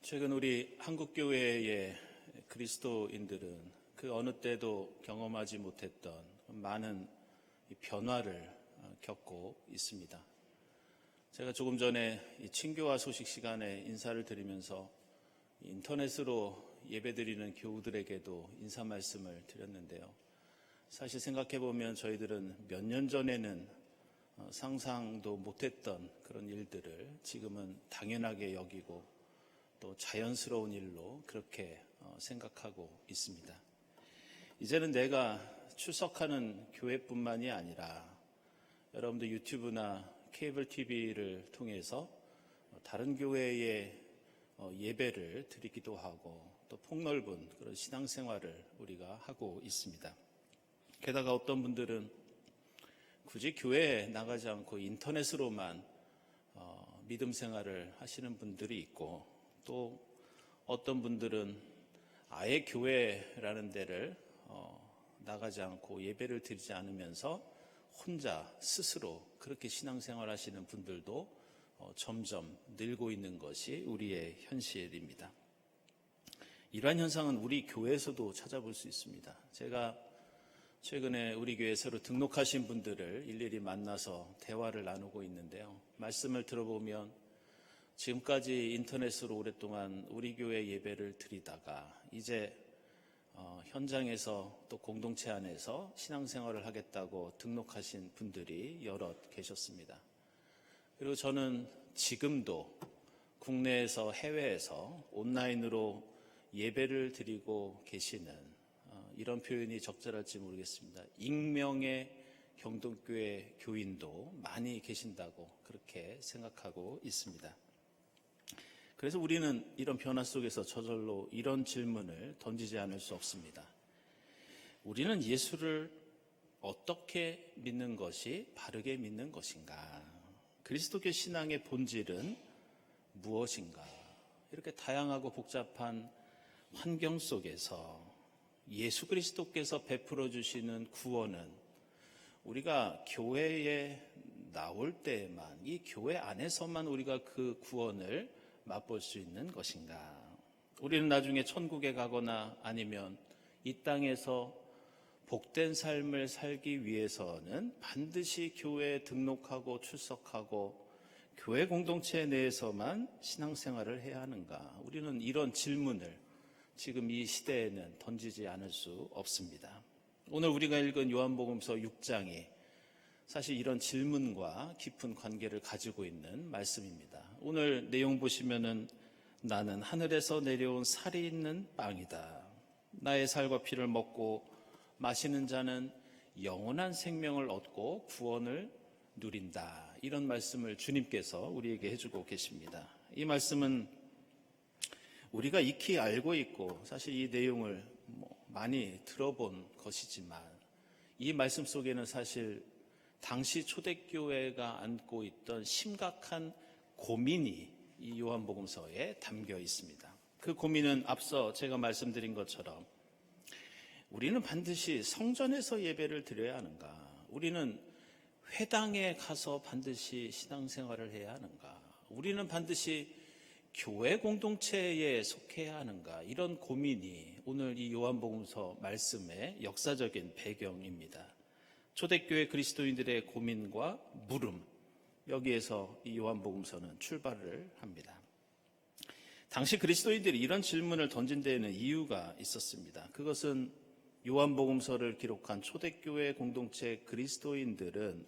최근 우리 한국교회의 그리스도인들은 그 어느 때도 경험하지 못했던 많은 변화를 겪고 있습니다. 제가 조금 전에 친교와 소식 시간에 인사를 드리면서 인터넷으로 예배드리는 교우들에게도 인사 말씀을 드렸는데요. 사실 생각해보면 저희들은 몇 년 전에는 상상도 못했던 그런 일들을 지금은 당연하게 여기고 또 자연스러운 일로 그렇게 생각하고 있습니다. 이제는 내가 출석하는 교회뿐만이 아니라 여러분들 유튜브나 케이블 TV를 통해서 다른 교회의 예배를 드리기도 하고 또 폭넓은 그런 신앙생활을 우리가 하고 있습니다. 게다가 어떤 분들은 굳이 교회에 나가지 않고 인터넷으로만 믿음 생활을 하시는 분들이 있고, 또 어떤 분들은 아예 교회라는 데를 나가지 않고 예배를 드리지 않으면서 혼자 스스로 그렇게 신앙생활 하시는 분들도 점점 늘고 있는 것이 우리의 현실입니다. 이러한 현상은 우리 교회에서도 찾아볼 수 있습니다. 제가 최근에 우리 교회에 새로 등록하신 분들을 일일이 만나서 대화를 나누고 있는데요. 말씀을 들어보면 지금까지 인터넷으로 오랫동안 우리 교회 예배를 드리다가 이제 현장에서 또 공동체 안에서 신앙생활을 하겠다고 등록하신 분들이 여럿 계셨습니다. 그리고 저는 지금도 국내에서 해외에서 온라인으로 예배를 드리고 계시는 이런 표현이 적절할지 모르겠습니다. 익명의 경동교회 교인도 많이 계신다고 그렇게 생각하고 있습니다. 그래서 우리는 이런 변화 속에서 저절로 이런 질문을 던지지 않을 수 없습니다. 우리는 예수를 어떻게 믿는 것이 바르게 믿는 것인가? 그리스도교 신앙의 본질은 무엇인가? 이렇게 다양하고 복잡한 환경 속에서 예수 그리스도께서 베풀어 주시는 구원은 우리가 교회에 나올 때만, 이 교회 안에서만 우리가 그 구원을 맛볼 수 있는 것인가? 우리는 나중에 천국에 가거나 아니면 이 땅에서 복된 삶을 살기 위해서는 반드시 교회에 등록하고 출석하고 교회 공동체 내에서만 신앙생활을 해야 하는가? 우리는 이런 질문을 지금 이 시대에는 던지지 않을 수 없습니다. 오늘 우리가 읽은 요한복음서 6장이 사실 이런 질문과 깊은 관계를 가지고 있는 말씀입니다. 오늘 내용 보시면은 나는 하늘에서 내려온 살이 있는 빵이다. 나의 살과 피를 먹고 마시는 자는 영원한 생명을 얻고 구원을 누린다. 이런 말씀을 주님께서 우리에게 해주고 계십니다. 이 말씀은 우리가 익히 알고 있고 사실 이 내용을 많이 들어본 것이지만 이 말씀 속에는 사실 당시 초대교회가 안고 있던 심각한 고민이 이 요한복음서에 담겨 있습니다. 그 고민은 앞서 제가 말씀드린 것처럼 우리는 반드시 성전에서 예배를 드려야 하는가? 우리는 회당에 가서 반드시 신앙생활을 해야 하는가? 우리는 반드시 교회 공동체에 속해야 하는가? 이런 고민이 오늘 이 요한복음서 말씀의 역사적인 배경입니다. 초대교회 그리스도인들의 고민과 물음, 여기에서 이 요한복음서는 출발을 합니다. 당시 그리스도인들이 이런 질문을 던진 데에는 이유가 있었습니다. 그것은 요한복음서를 기록한 초대교회 공동체 그리스도인들은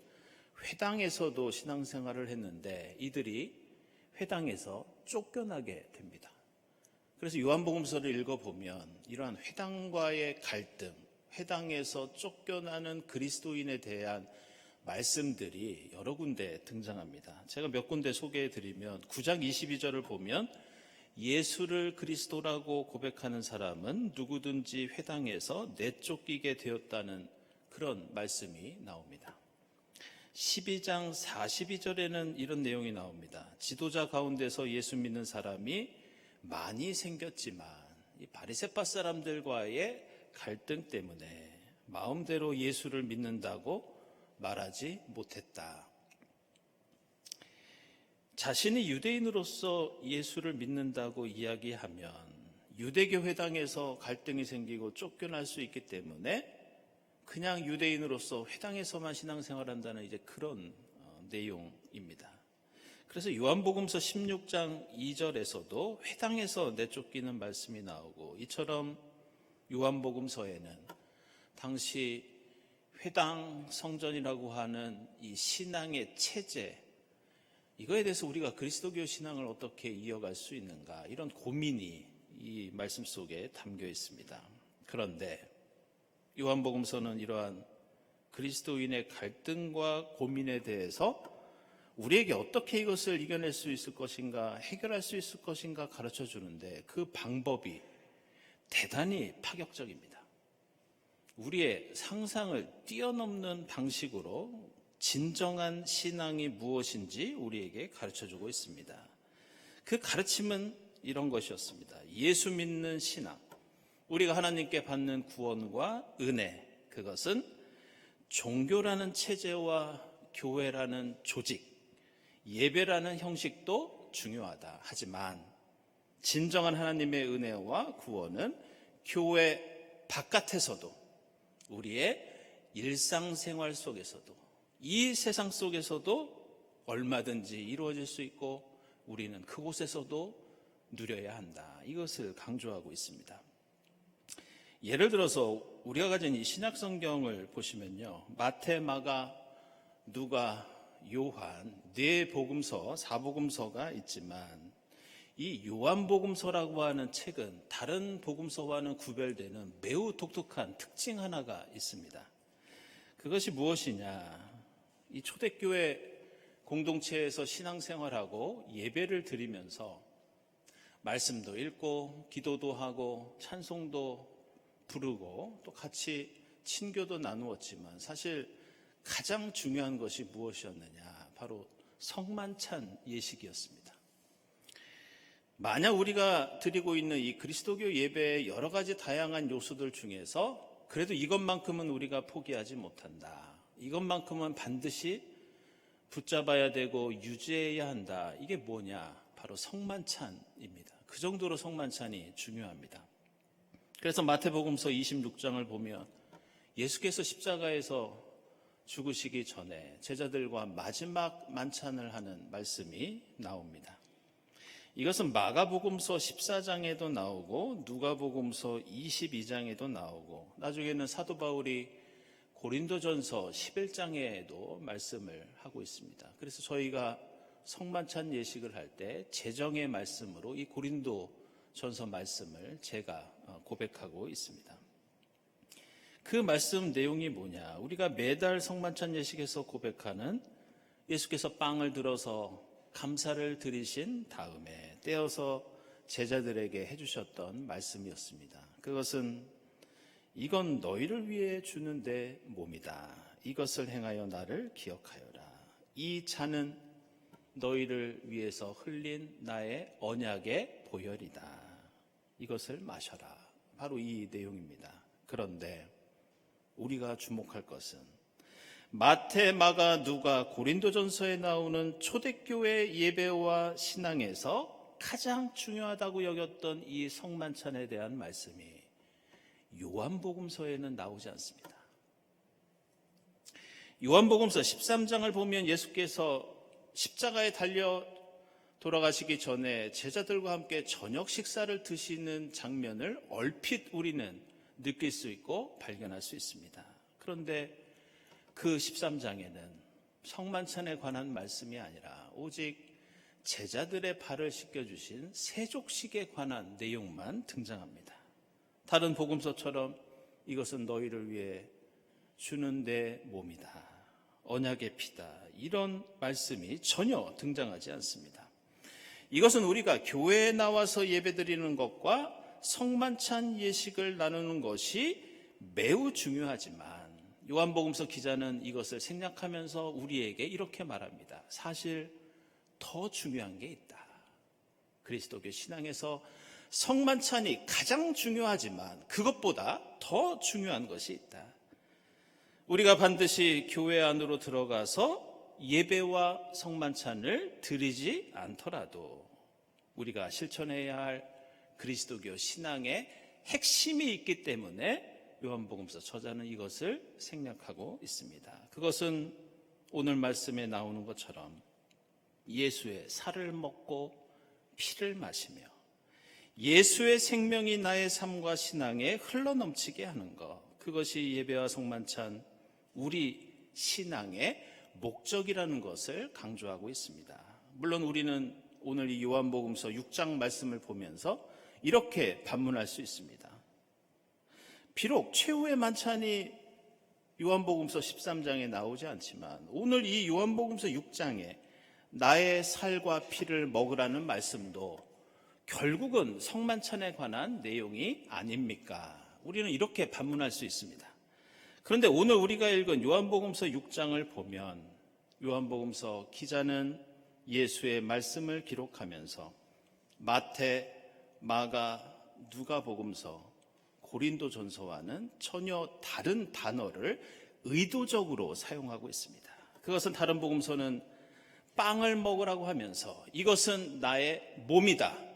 회당에서도 신앙생활을 했는데 이들이 회당에서 쫓겨나게 됩니다. 그래서 요한복음서를 읽어보면 이러한 회당과의 갈등, 회당에서 쫓겨나는 그리스도인에 대한 말씀들이 여러 군데 등장합니다. 제가 몇 군데 소개해드리면 9장 22절을 보면 예수를 그리스도라고 고백하는 사람은 누구든지 회당에서 내쫓기게 되었다는 그런 말씀이 나옵니다. 12장 42절에는 이런 내용이 나옵니다. 지도자 가운데서 예수 믿는 사람이 많이 생겼지만 이 바리새파 사람들과의 갈등 때문에 마음대로 예수를 믿는다고 말하지 못했다. 자신이 유대인으로서 예수를 믿는다고 이야기하면 유대교 회당에서 갈등이 생기고 쫓겨날 수 있기 때문에 그냥 유대인으로서 회당에서만 신앙생활한다는 이제 그런 내용입니다. 그래서 요한복음서 16장 2절에서도 회당에서 내쫓기는 말씀이 나오고, 이처럼 요한복음서에는 당시 회당 성전이라고 하는 이 신앙의 체제, 이거에 대해서 우리가 그리스도교 신앙을 어떻게 이어갈 수 있는가, 이런 고민이 이 말씀 속에 담겨 있습니다. 그런데 요한복음서는 이러한 그리스도인의 갈등과 고민에 대해서 우리에게 어떻게 이것을 이겨낼 수 있을 것인가, 해결할 수 있을 것인가 가르쳐 주는데, 그 방법이 대단히 파격적입니다. 우리의 상상을 뛰어넘는 방식으로 진정한 신앙이 무엇인지 우리에게 가르쳐주고 있습니다. 그 가르침은 이런 것이었습니다. 예수 믿는 신앙, 우리가 하나님께 받는 구원과 은혜, 그것은 종교라는 체제와 교회라는 조직, 예배라는 형식도 중요하다. 하지만 진정한 하나님의 은혜와 구원은 교회 바깥에서도, 우리의 일상생활 속에서도, 이 세상 속에서도 얼마든지 이루어질 수 있고 우리는 그곳에서도 누려야 한다. 이것을 강조하고 있습니다. 예를 들어서 우리가 가진 이 신약성경을 보시면요, 마태, 마가, 누가, 요한, 네 복음서, 사복음서가 있지만 이 요한복음서라고 하는 책은 다른 복음서와는 구별되는 매우 독특한 특징 하나가 있습니다. 그것이 무엇이냐? 이 초대교회 공동체에서 신앙생활하고 예배를 드리면서 말씀도 읽고 기도도 하고 찬송도 부르고 또 같이 친교도 나누었지만, 사실 가장 중요한 것이 무엇이었느냐? 바로 성만찬 예식이었습니다. 만약 우리가 드리고 있는 이 그리스도교 예배의 여러 가지 다양한 요소들 중에서 그래도 이것만큼은 우리가 포기하지 못한다, 이것만큼은 반드시 붙잡아야 되고 유지해야 한다, 이게 뭐냐? 바로 성만찬입니다. 그 정도로 성만찬이 중요합니다. 그래서 마태복음서 26장을 보면 예수께서 십자가에서 죽으시기 전에 제자들과 마지막 만찬을 하는 말씀이 나옵니다. 이것은 마가복음서 14장에도 나오고 누가복음서 22장에도 나오고, 나중에는 사도 바울이 고린도전서 11장에도 말씀을 하고 있습니다. 그래서 저희가 성만찬 예식을 할 때 재정의 말씀으로 이 고린도전서 말씀을 제가 고백하고 있습니다. 그 말씀 내용이 뭐냐? 우리가 매달 성만찬 예식에서 고백하는 예수께서 빵을 들어서 감사를 드리신 다음에 떼어서 제자들에게 해주셨던 말씀이었습니다. 그것은 이건 너희를 위해 주는 내 몸이다. 이것을 행하여 나를 기억하여라. 이 잔은 너희를 위해서 흘린 나의 언약의 보혈이다. 이것을 마셔라. 바로 이 내용입니다. 그런데 우리가 주목할 것은 마태, 마가, 누가, 고린도전서에 나오는 초대교회 예배와 신앙에서 가장 중요하다고 여겼던 이 성만찬에 대한 말씀이 요한복음서에는 나오지 않습니다. 요한복음서 13장을 보면 예수께서 십자가에 달려 돌아가시기 전에 제자들과 함께 저녁 식사를 드시는 장면을 얼핏 우리는 느낄 수 있고 발견할 수 있습니다. 그런데 그 13장에는 성만찬에 관한 말씀이 아니라 오직 제자들의 발을 씻겨주신 세족식에 관한 내용만 등장합니다. 다른 복음서처럼 이것은 너희를 위해 주는 내 몸이다, 언약의 피다, 이런 말씀이 전혀 등장하지 않습니다. 이것은 우리가 교회에 나와서 예배드리는 것과 성만찬 예식을 나누는 것이 매우 중요하지만 요한복음서 기자는 이것을 생략하면서 우리에게 이렇게 말합니다. 사실 더 중요한 게 있다. 그리스도교 신앙에서 성만찬이 가장 중요하지만 그것보다 더 중요한 것이 있다. 우리가 반드시 교회 안으로 들어가서 예배와 성만찬을 드리지 않더라도 우리가 실천해야 할 그리스도교 신앙의 핵심이 있기 때문에 요한복음서 저자는 이것을 생략하고 있습니다. 그것은 오늘 말씀에 나오는 것처럼 예수의 살을 먹고 피를 마시며 예수의 생명이 나의 삶과 신앙에 흘러넘치게 하는 것, 그것이 예배와 성만찬, 우리 신앙의 목적이라는 것을 강조하고 있습니다. 물론 우리는 오늘 이 요한복음서 6장 말씀을 보면서 이렇게 반문할 수 있습니다. 비록 최후의 만찬이 요한복음서 13장에 나오지 않지만 오늘 이 요한복음서 6장에 나의 살과 피를 먹으라는 말씀도 결국은 성만찬에 관한 내용이 아닙니까? 우리는 이렇게 반문할 수 있습니다. 그런데 오늘 우리가 읽은 요한복음서 6장을 보면 요한복음서 기자는 예수의 말씀을 기록하면서 마태, 마가, 누가복음서, 고린도전서와는 전혀 다른 단어를 의도적으로 사용하고 있습니다. 그것은 다른 복음서는 빵을 먹으라고 하면서 이것은 나의 몸이다,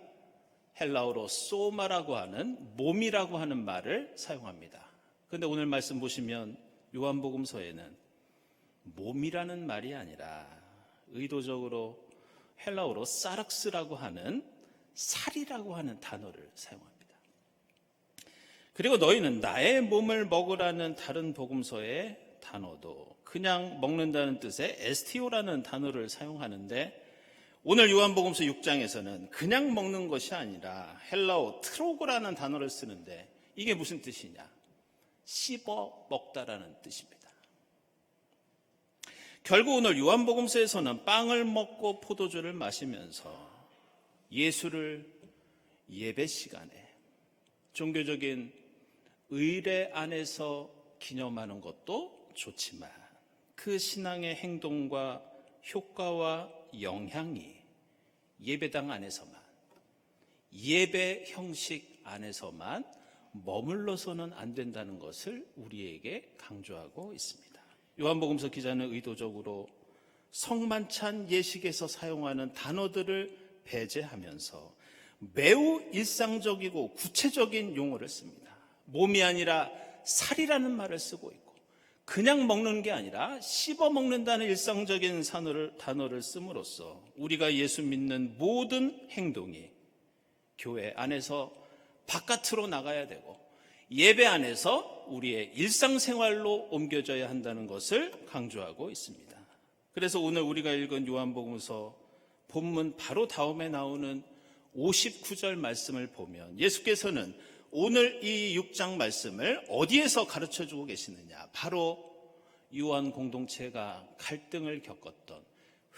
헬라어로 소마라고 하는 몸이라고 하는 말을 사용합니다. 그런데 오늘 말씀 보시면 요한복음서에는 몸이라는 말이 아니라 의도적으로 헬라어로 사락스라고 하는 살이라고 하는 단어를 사용합니다. 그리고 너희는 나의 몸을 먹으라는 다른 복음서의 단어도 그냥 먹는다는 뜻의 에스티오라는 단어를 사용하는데 오늘 요한복음서 6장에서는 그냥 먹는 것이 아니라 헬라어 트로고라는 단어를 쓰는데 이게 무슨 뜻이냐? 씹어 먹다라는 뜻입니다. 결국 오늘 요한복음서에서는 빵을 먹고 포도주를 마시면서 예수를 예배 시간에 종교적인 의례 안에서 기념하는 것도 좋지만 그 신앙의 행동과 효과와 영향이 예배당 안에서만, 예배 형식 안에서만 머물러서는 안 된다는 것을 우리에게 강조하고 있습니다. 요한복음서 기자는 의도적으로 성만찬 예식에서 사용하는 단어들을 배제하면서 매우 일상적이고 구체적인 용어를 씁니다. 몸이 아니라 살이라는 말을 쓰고 있고 그냥 먹는 게 아니라 씹어 먹는다는 일상적인 단어를 씀으로써 우리가 예수 믿는 모든 행동이 교회 안에서 바깥으로 나가야 되고 예배 안에서 우리의 일상생활로 옮겨져야 한다는 것을 강조하고 있습니다. 그래서 오늘 우리가 읽은 요한복음서 본문 바로 다음에 나오는 59절 말씀을 보면 예수께서는 오늘 이 6장 말씀을 어디에서 가르쳐주고 계시느냐? 바로 요한 공동체가 갈등을 겪었던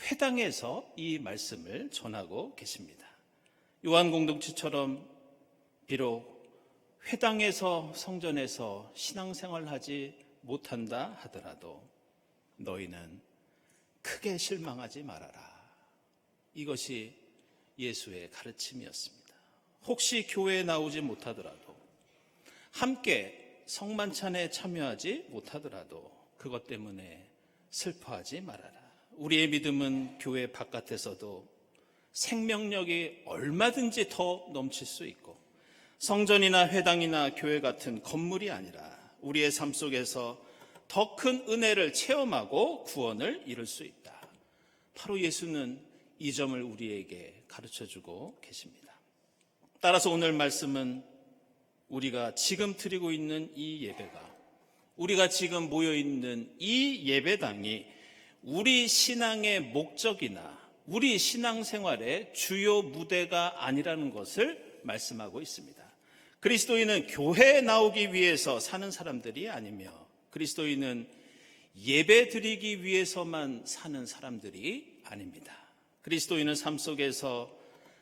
회당에서 이 말씀을 전하고 계십니다. 요한 공동체처럼 비록 회당에서 성전에서 신앙생활하지 못한다 하더라도 너희는 크게 실망하지 말아라. 이것이 예수의 가르침이었습니다. 혹시 교회에 나오지 못하더라도 함께 성만찬에 참여하지 못하더라도 그것 때문에 슬퍼하지 말아라. 우리의 믿음은 교회 바깥에서도 생명력이 얼마든지 더 넘칠 수 있고 성전이나 회당이나 교회 같은 건물이 아니라 우리의 삶 속에서 더 큰 은혜를 체험하고 구원을 이룰 수 있다. 바로 예수는 이 점을 우리에게 가르쳐주고 계십니다. 따라서 오늘 말씀은 우리가 지금 드리고 있는 이 예배가, 우리가 지금 모여있는 이 예배당이 우리 신앙의 목적이나 우리 신앙생활의 주요 무대가 아니라는 것을 말씀하고 있습니다. 그리스도인은 교회에 나오기 위해서 사는 사람들이 아니며 그리스도인은 예배 드리기 위해서만 사는 사람들이 아닙니다. 그리스도인은 삶 속에서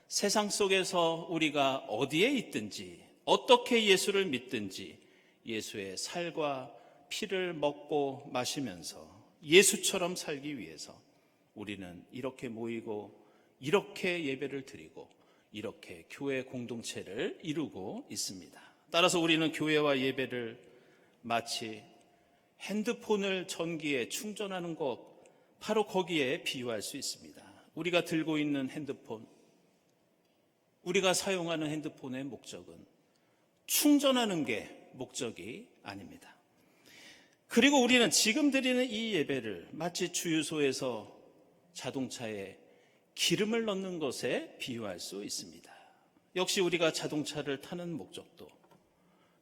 세상 속에서 우리가 어디에 있든지 어떻게 예수를 믿든지 예수의 살과 피를 먹고 마시면서 예수처럼 살기 위해서 우리는 이렇게 모이고 이렇게 예배를 드리고 이렇게 교회 공동체를 이루고 있습니다. 따라서 우리는 교회와 예배를 마치 핸드폰을 전기에 충전하는 것 바로 거기에 비유할 수 있습니다. 우리가 들고 있는 핸드폰, 우리가 사용하는 핸드폰의 목적은 충전하는 게 목적이 아닙니다. 그리고 우리는 지금 드리는 이 예배를 마치 주유소에서 자동차에 기름을 넣는 것에 비유할 수 있습니다. 역시 우리가 자동차를 타는 목적도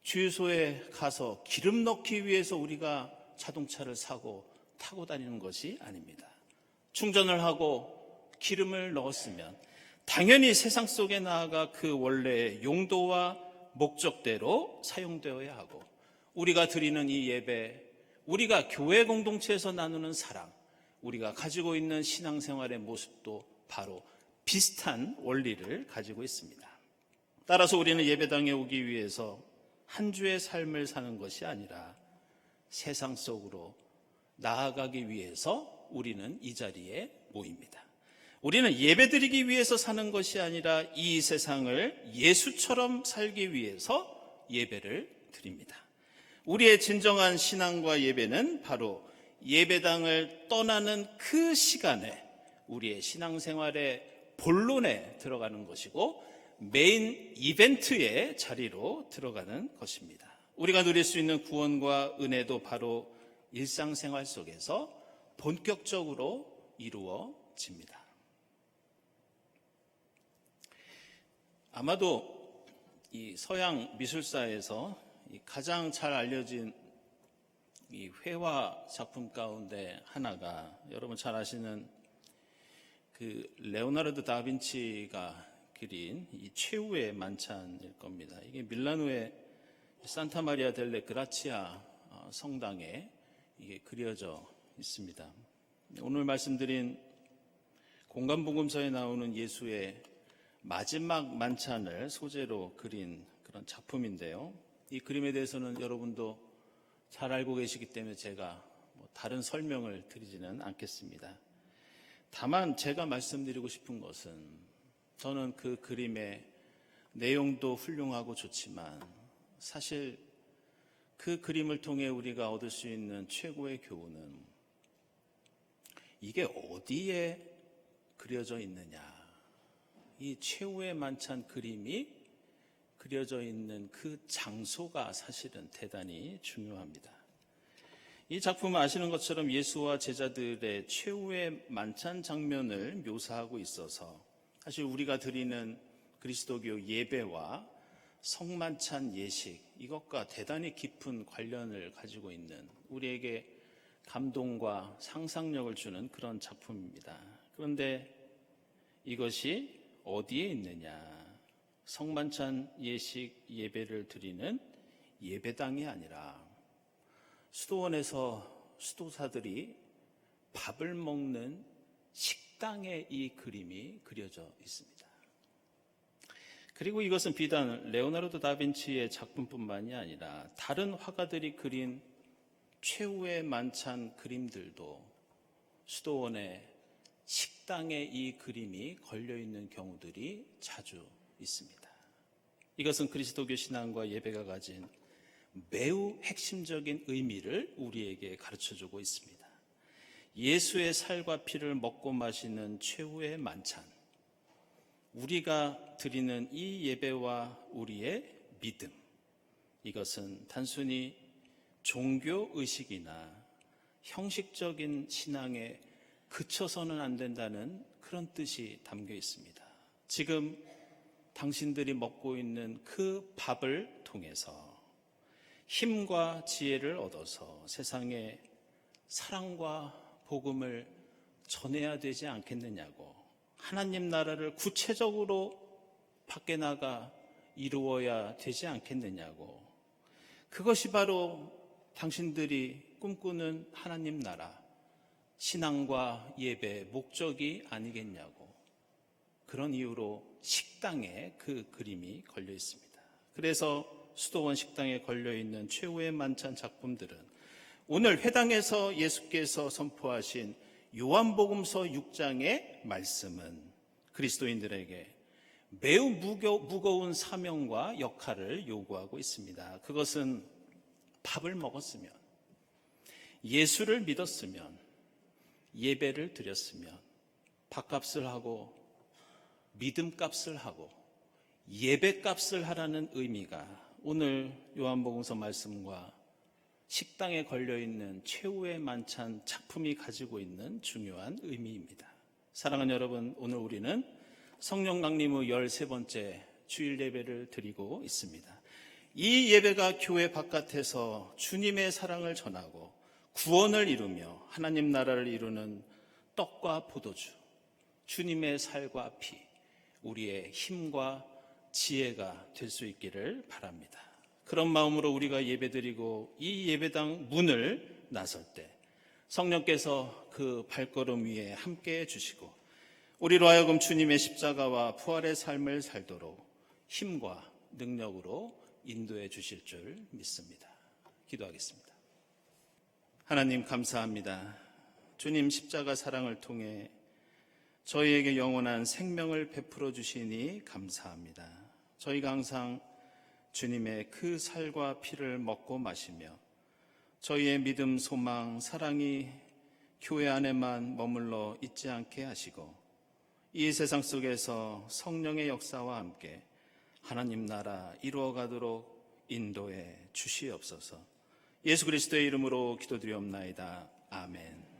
주유소에 가서 기름 넣기 위해서 우리가 자동차를 사고 타고 다니는 것이 아닙니다. 충전을 하고 기름을 넣었으면 당연히 세상 속에 나아가 그 원래의 용도와 목적대로 사용되어야 하고, 우리가 드리는 이 예배, 우리가 교회 공동체에서 나누는 사랑, 우리가 가지고 있는 신앙생활의 모습도 바로 비슷한 원리를 가지고 있습니다. 따라서 우리는 예배당에 오기 위해서 한 주의 삶을 사는 것이 아니라 세상 속으로 나아가기 위해서 우리는 이 자리에 모입니다. 우리는 예배드리기 위해서 사는 것이 아니라 이 세상을 예수처럼 살기 위해서 예배를 드립니다. 우리의 진정한 신앙과 예배는 바로 예배당을 떠나는 그 시간에 우리의 신앙생활의 본론에 들어가는 것이고 메인 이벤트의 자리로 들어가는 것입니다. 우리가 누릴 수 있는 구원과 은혜도 바로 일상생활 속에서 본격적으로 이루어집니다. 아마도 이 서양 미술사에서 가장 잘 알려진 이 회화 작품 가운데 하나가 여러분 잘 아시는 그 레오나르도 다빈치가 그린 이 최후의 만찬일 겁니다. 이게 밀라노의 산타 마리아 델레 그라치아 성당에 이게 그려져 있습니다. 오늘 말씀드린 공간복음서에 나오는 예수의 마지막 만찬을 소재로 그린 그런 작품인데요. 이 그림에 대해서는 여러분도 잘 알고 계시기 때문에 제가 다른 설명을 드리지는 않겠습니다. 다만 제가 말씀드리고 싶은 것은 저는 그 그림의 내용도 훌륭하고 좋지만 사실 그 그림을 통해 우리가 얻을 수 있는 최고의 교훈은 이게 어디에 그려져 있느냐. 이 최후의 만찬 그림이 그려져 있는 그 장소가 사실은 대단히 중요합니다. 이 작품은 아시는 것처럼 예수와 제자들의 최후의 만찬 장면을 묘사하고 있어서 사실 우리가 드리는 그리스도교 예배와 성만찬 예식, 이것과 대단히 깊은 관련을 가지고 있는 우리에게 감동과 상상력을 주는 그런 작품입니다. 그런데 이것이 어디에 있느냐? 성만찬 예식 예배를 드리는 예배당이 아니라 수도원에서 수도사들이 밥을 먹는 식당에 이 그림이 그려져 있습니다. 그리고 이것은 비단 레오나르도 다빈치의 작품뿐만이 아니라 다른 화가들이 그린 최후의 만찬 그림들도 수도원의 식당에 이 그림이 걸려있는 경우들이 자주 있습니다. 이것은 그리스도교 신앙과 예배가 가진 매우 핵심적인 의미를 우리에게 가르쳐주고 있습니다. 예수의 살과 피를 먹고 마시는 최후의 만찬, 우리가 드리는 이 예배와 우리의 믿음, 이것은 단순히 종교의식이나 형식적인 신앙에 그쳐서는 안 된다는 그런 뜻이 담겨 있습니다. 지금 당신들이 먹고 있는 그 밥을 통해서 힘과 지혜를 얻어서 세상에 사랑과 복음을 전해야 되지 않겠느냐고, 하나님 나라를 구체적으로 밖에 나가 이루어야 되지 않겠느냐고, 그것이 바로 당신들이 꿈꾸는 하나님 나라, 신앙과 예배의 목적이 아니겠냐고, 그런 이유로 식당에 그 그림이 걸려 있습니다. 그래서 수도원 식당에 걸려있는 최후의 만찬 작품들은 오늘 회당에서 예수께서 선포하신 요한복음서 6장의 말씀은 그리스도인들에게 매우 무거운 사명과 역할을 요구하고 있습니다. 그것은 밥을 먹었으면, 예수를 믿었으면 예배를 드렸으면 밥값을 하고 믿음값을 하고 예배값을 하라는 의미가 오늘 요한복음서 말씀과 식당에 걸려있는 최후의 만찬 작품이 가지고 있는 중요한 의미입니다. 사랑하는 여러분, 오늘 우리는 성령 강림 후 13번째 주일 예배를 드리고 있습니다. 이 예배가 교회 바깥에서 주님의 사랑을 전하고 구원을 이루며 하나님 나라를 이루는 떡과 포도주, 주님의 살과 피, 우리의 힘과 지혜가 될 수 있기를 바랍니다. 그런 마음으로 우리가 예배드리고 이 예배당 문을 나설 때 성령께서 그 발걸음 위에 함께해 주시고 우리로 하여금 주님의 십자가와 부활의 삶을 살도록 힘과 능력으로 인도해 주실 줄 믿습니다. 기도하겠습니다. 하나님 감사합니다. 주님 십자가 사랑을 통해 저희에게 영원한 생명을 베풀어 주시니 감사합니다. 저희가 항상 주님의 그 살과 피를 먹고 마시며 저희의 믿음, 소망, 사랑이 교회 안에만 머물러 있지 않게 하시고 이 세상 속에서 성령의 역사와 함께 하나님 나라 이루어가도록 인도해 주시옵소서. 예수 그리스도의 이름으로 기도드리옵나이다. 아멘.